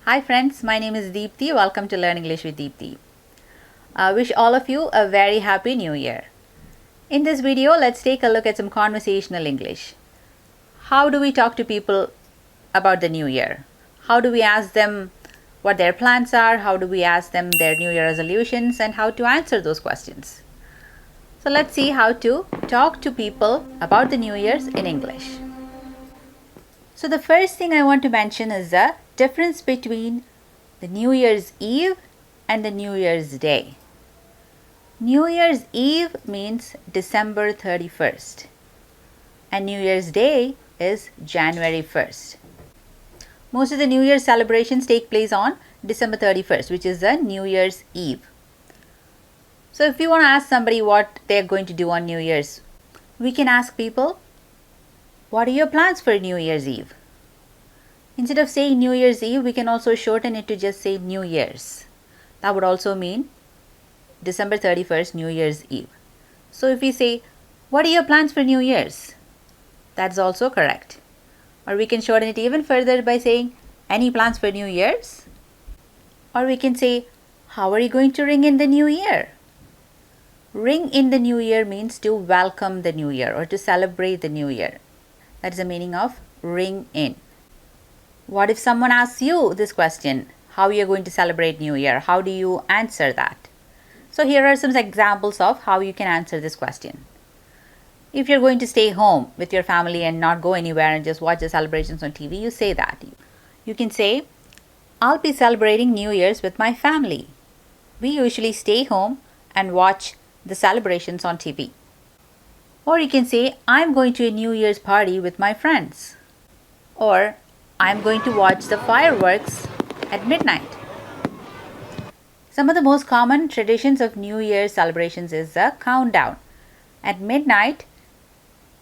Hi friends, my name is Deepthi. Welcome to Learn English with Deepthi. I wish all of you a very happy new year. In this video, let's take a look at some conversational English. How do we talk to people about the new year? How do we ask them what their plans are? How do we ask them their new year resolutions and how to answer those questions? So let's see how to talk to people about the new year's in English. So the first thing I want to mention is the difference between the New Year's Eve and the New Year's Day. New Year's Eve means December 31st and New Year's Day is January 1st. Most of the New Year's celebrations take place on December 31st, which is the New Year's Eve. So if we want to ask somebody what they're going to do on New Year's, we can ask people, what are your plans for New Year's Eve? Instead of saying New Year's Eve, we can also shorten it to just say New Year's. That would also mean December 31st, New Year's Eve. So if we say, what are your plans for New Year's? That's also correct. Or we can shorten it even further by saying, any plans for New Year's? Or we can say, how are you going to ring in the new year? Ring in the new year means to welcome the new year or to celebrate the new year. That is the meaning of ring in. What if someone asks you this question? How are you going to celebrate New Year? How do you answer that? So here are some examples of how you can answer this question. If you're going to stay home with your family and not go anywhere and just watch the celebrations on TV, you say that. You can say, I'll be celebrating New Year's with my family. We usually stay home and watch the celebrations on TV. Or you can say, I'm going to a New Year's party with my friends. Or, I'm going to watch the fireworks at midnight. Some of the most common traditions of New Year celebrations is the countdown. At midnight,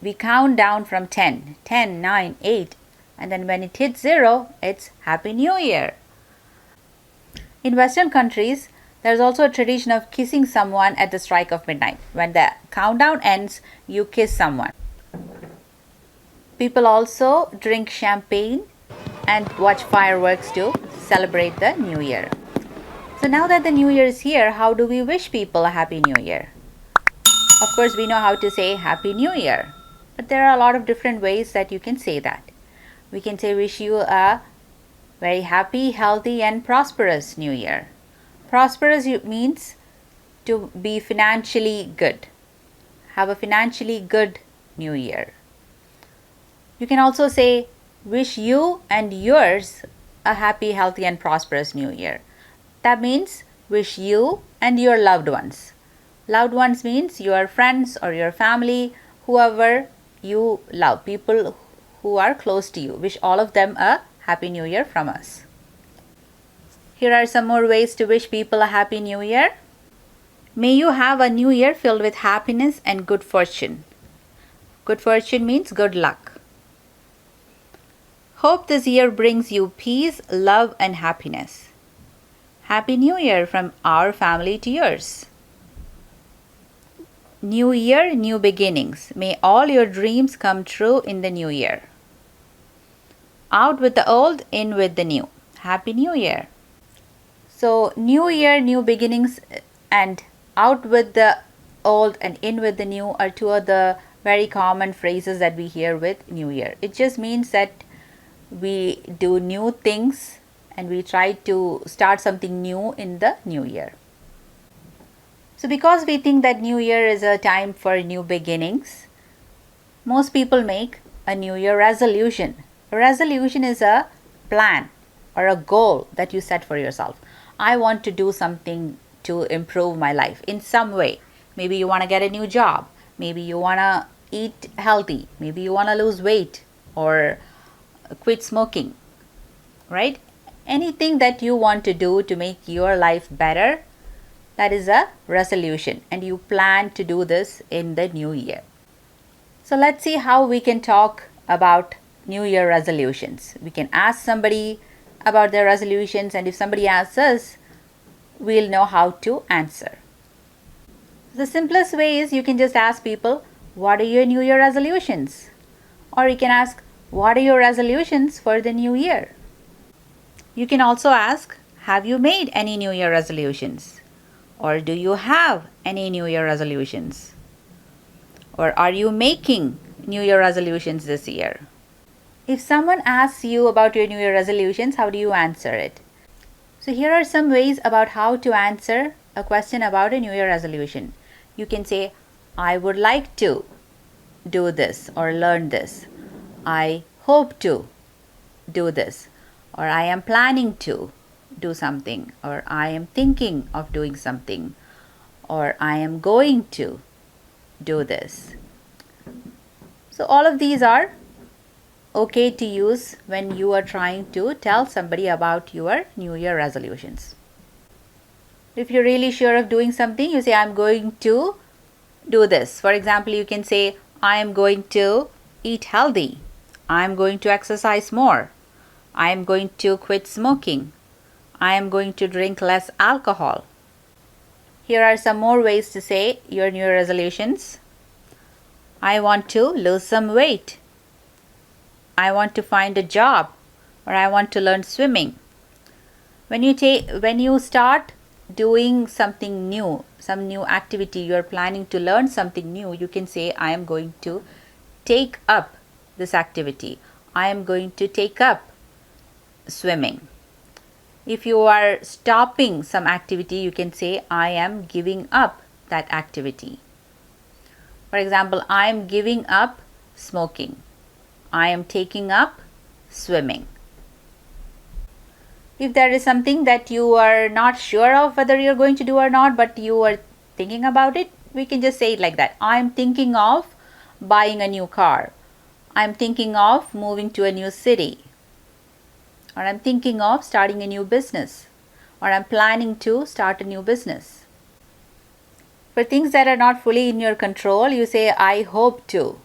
we count down from 10, 9, 8, and then when it hits 0, it's Happy New Year. In Western countries, there's also a tradition of kissing someone at the strike of midnight. When the countdown ends, you kiss someone. People also drink champagne and watch fireworks to celebrate the new year. So now that the new year is here, how do we wish people a happy new year? Of course, we know how to say happy new year, but there are a lot of different ways that you can say that. We can say wish you a very happy, healthy and prosperous new year. Prosperous means to be financially good. Have a financially good new year. You can also say wish you and yours a happy, healthy and prosperous new year. That means wish you and your loved ones. Loved ones means your friends or your family, whoever you love, people who are close to you. Wish all of them a happy new year from us. Here are some more ways to wish people a happy new year. May you have a new year filled with happiness and good fortune. Good fortune means good luck. Hope this year brings you peace, love and happiness. Happy New Year from our family to yours. New year, new beginnings. May all your dreams come true in the new year. Out with the old, in with the new. Happy New Year. So, new year, new beginnings and out with the old and in with the new are two of the very common phrases that we hear with New Year. It just means that we do new things and we try to start something new in the new year. So because we think that new year is a time for new beginnings, most people make a new year resolution. A resolution is a plan or a goal that you set for yourself. I want to do something to improve my life in some way. Maybe you want to get a new job. Maybe you want to eat healthy. Maybe you want to lose weight or quit smoking, right? Anything that you want to do to make your life better, that is a resolution and you plan to do this in the new year. So let's see how we can talk about new year resolutions. We can ask somebody about their resolutions and if somebody asks us, we'll know how to answer. The simplest way is you can just ask people, what are your new year resolutions? Or you can ask, what are your resolutions for the new year? You can also ask, have you made any New Year resolutions? Or do you have any New Year resolutions? Or are you making New Year resolutions this year? If someone asks you about your New Year resolutions, how do you answer it? So here are some ways about how to answer a question about a New Year resolution. You can say, I would like to do this or learn this. I hope to do this. Or I am planning to do something. Or I am thinking of doing something. Or I am going to do this. So all of these are okay to use when you are trying to tell somebody about your New Year resolutions. If you're really sure of doing something, you say, I'm going to do this. For example, you can say, I am going to eat healthy. I am going to exercise more. I am going to quit smoking. I am going to drink less alcohol. Here are some more ways to say your New Year resolutions. I want to lose some weight. I want to find a job, or I want to learn swimming. When you start doing something new, some new activity, you are planning to learn something new, you can say, I am going to take up this activity. I am going to take up swimming. If you are stopping some activity, you can say, I am giving up that activity. For example, I am giving up smoking. I am taking up swimming. If there is something that you are not sure of whether you're going to do or not, but you are thinking about it, we can just say it like that. I'm thinking of buying a new car. I'm thinking of moving to a new city. Or I'm thinking of starting a new business. Or I'm planning to start a new business. For things that are not fully in your control, you say, I hope to.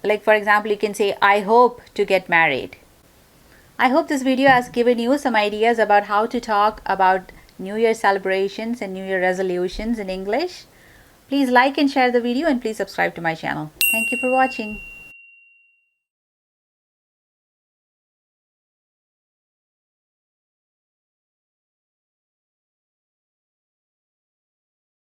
Like for example, you can say, I hope to get married. I hope this video has given you some ideas about how to talk about New Year celebrations and New Year resolutions in English. Please like and share the video and please subscribe to my channel. Thank you for watching.